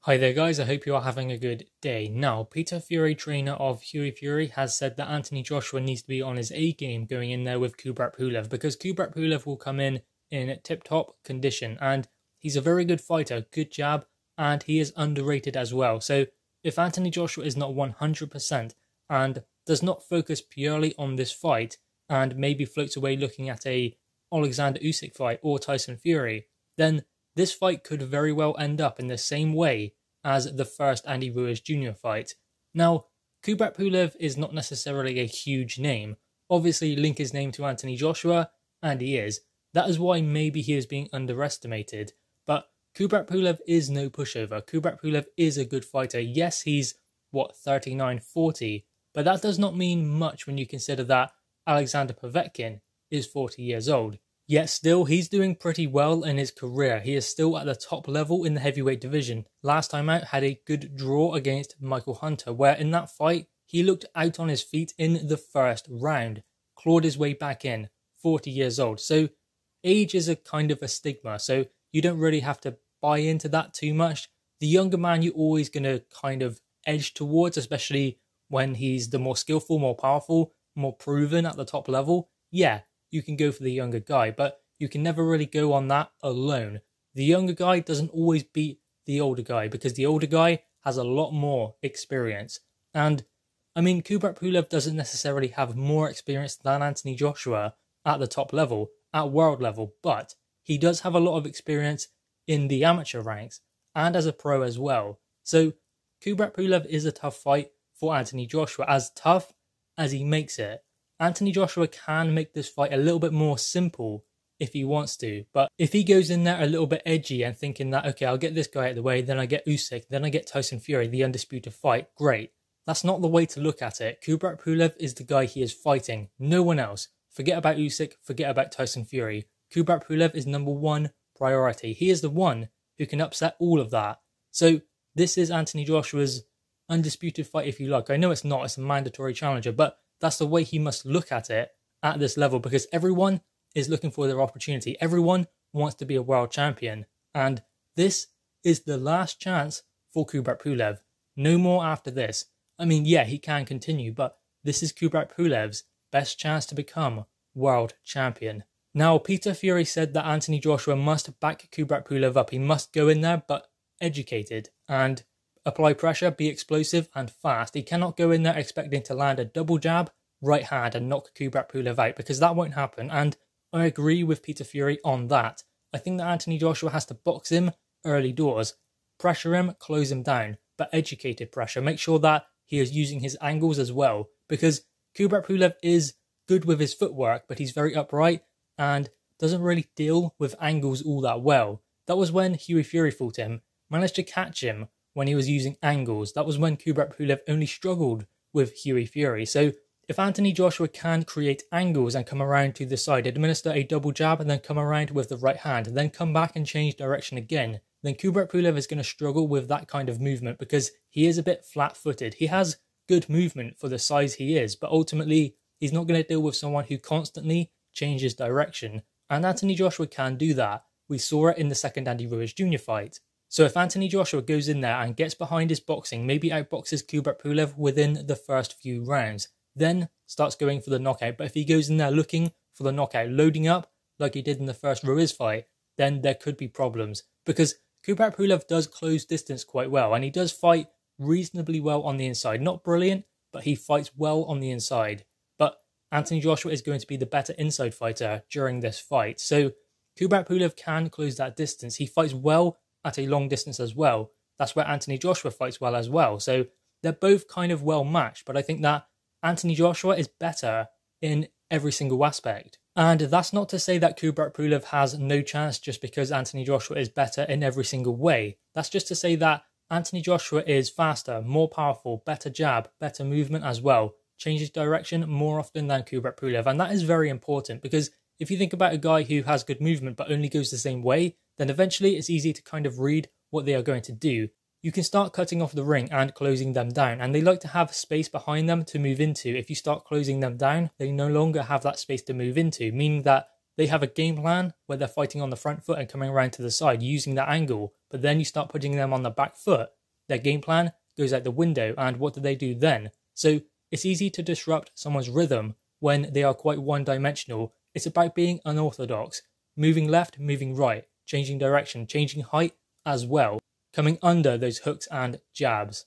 Hi there guys, I hope you are having a good day. Now, Peter Fury, trainer of Huey Fury, has said that Anthony Joshua needs to be on his A game going in there with Kubrat Pulev, because Kubrat Pulev will come in tip-top condition, and he's a very good fighter, good jab, and he is underrated as well. So if Anthony Joshua is not 100% and does not focus purely on this fight, and maybe floats away looking at a Alexander Usyk fight or Tyson Fury, then this fight could very well end up in the same way as the first Andy Ruiz Jr. fight. Now, Kubrat Pulev is not necessarily a huge name. Obviously, link his name to Anthony Joshua, and he is. That is why maybe he is being underestimated. But Kubrat Pulev is no pushover. Kubrat Pulev is a good fighter. Yes, he's, 39, 40, but that does not mean much when you consider that Alexander Povetkin is 40 years old. Yet still, he's doing pretty well in his career. He is still at the top level in the heavyweight division. Last time out, had a good draw against Michael Hunter, where in that fight, he looked out on his feet in the first round, clawed his way back in, 40 years old. So age is a kind of a stigma, so you don't really have to buy into that too much. The younger man you're always going to kind of edge towards, especially when he's the more skillful, more powerful, more proven at the top level. Yeah, you can go for the younger guy, but you can never really go on that alone. The younger guy doesn't always beat the older guy, because the older guy has a lot more experience. And, I mean, Kubrat Pulev doesn't necessarily have more experience than Anthony Joshua at the top level, at world level, but he does have a lot of experience in the amateur ranks, and as a pro as well. So, Kubrat Pulev is a tough fight for Anthony Joshua, as tough as he makes it. Anthony Joshua can make this fight a little bit more simple if he wants to, but if he goes in there a little bit edgy and thinking that, okay, I'll get this guy out of the way, then I get Usyk, then I get Tyson Fury, the undisputed fight, great. That's not the way to look at it. Kubrat Pulev is the guy he is fighting, no one else. Forget about Usyk, forget about Tyson Fury. Kubrat Pulev is number one priority. He is the one who can upset all of that. So this is Anthony Joshua's undisputed fight, if you like. I know it's not, it's a mandatory challenger, but that's the way he must look at it at this level, because everyone is looking for their opportunity. Everyone wants to be a world champion. And this is the last chance for Kubrat Pulev. No more after this. I mean, yeah, he can continue, but this is Kubrat Pulev's best chance to become world champion. Now, Peter Fury said that Anthony Joshua must back Kubrat Pulev up. He must go in there, but educated, and apply pressure, be explosive and fast. He cannot go in there expecting to land a double jab, right hand, and knock Kubrat Pulev out, because that won't happen. And I agree with Peter Fury on that. I think that Anthony Joshua has to box him early doors, pressure him, close him down, but educated pressure. Make sure that he is using his angles as well, because Kubrat Pulev is good with his footwork, but he's very upright and doesn't really deal with angles all that well. That was when Huey Fury fought him, managed to catch him when he was using angles. That was when Kubrat Pulev only struggled with Huey Fury. So if Anthony Joshua can create angles and come around to the side, administer a double jab and then come around with the right hand, and then come back and change direction again, then Kubrat Pulev is going to struggle with that kind of movement, because he is a bit flat-footed. He has good movement for the size he is, but ultimately he's not going to deal with someone who constantly changes direction. And Anthony Joshua can do that. We saw it in the second Andy Ruiz Jr. fight. So if Anthony Joshua goes in there and gets behind his boxing, maybe outboxes Kubrat Pulev within the first few rounds, then starts going for the knockout. But if he goes in there looking for the knockout, loading up like he did in the first Ruiz fight, then there could be problems. Because Kubrat Pulev does close distance quite well, and he does fight reasonably well on the inside. Not brilliant, but he fights well on the inside. But Anthony Joshua is going to be the better inside fighter during this fight. So Kubrat Pulev can close that distance. He fights well at a long distance as well. That's where Anthony Joshua fights well as well. So they're both kind of well matched, but I think that Anthony Joshua is better in every single aspect. And that's not to say that Kubrat Pulev has no chance just because Anthony Joshua is better in every single way. That's just to say that Anthony Joshua is faster, more powerful, better jab, better movement as well, changes direction more often than Kubrat Pulev. And that is very important, because if you think about a guy who has good movement but only goes the same way, then eventually it's easy to kind of read what they are going to do. You can start cutting off the ring and closing them down, and they like to have space behind them to move into. If you start closing them down, they no longer have that space to move into, meaning that they have a game plan where they're fighting on the front foot and coming around to the side using that angle, but then you start putting them on the back foot, their game plan goes out the window, and what do they do then? So it's easy to disrupt someone's rhythm when they are quite one-dimensional. It's about being unorthodox, moving left, moving right, changing direction, changing height as well, coming under those hooks and jabs.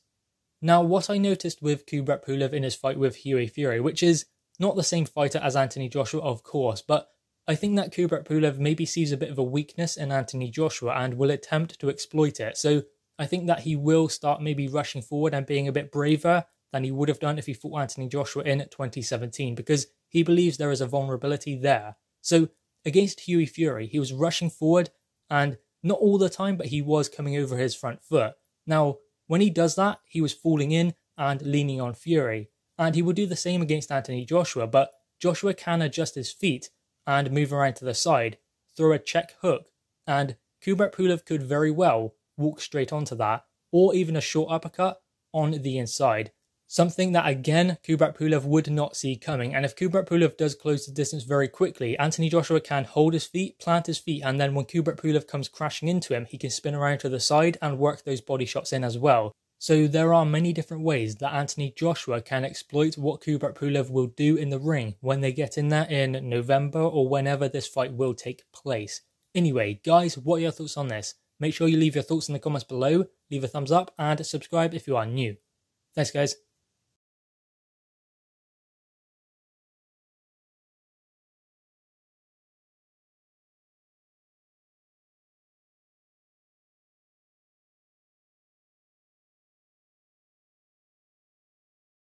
Now, what I noticed with Kubrat Pulev in his fight with Hughie Fury, which is not the same fighter as Anthony Joshua, of course, but I think that Kubrat Pulev maybe sees a bit of a weakness in Anthony Joshua and will attempt to exploit it. So I think that he will start maybe rushing forward and being a bit braver than he would have done if he fought Anthony Joshua in 2017, because he believes there is a vulnerability there. So against Hughie Fury, he was rushing forward, and not all the time, but he was coming over his front foot. Now, when he does that, he was falling in and leaning on Fury. And he will do the same against Anthony Joshua, but Joshua can adjust his feet and move around to the side, throw a check hook, and Kubrat Pulev could very well walk straight onto that, or even a short uppercut on the inside. Something that, again, Kubrat Pulev would not see coming. And if Kubrat Pulev does close the distance very quickly, Anthony Joshua can hold his feet, plant his feet, and then when Kubrat Pulev comes crashing into him, he can spin around to the side and work those body shots in as well. So there are many different ways that Anthony Joshua can exploit what Kubrat Pulev will do in the ring when they get in there in November or whenever this fight will take place. Anyway, guys, what are your thoughts on this? Make sure you leave your thoughts in the comments below, leave a thumbs up, and subscribe if you are new. Thanks, guys.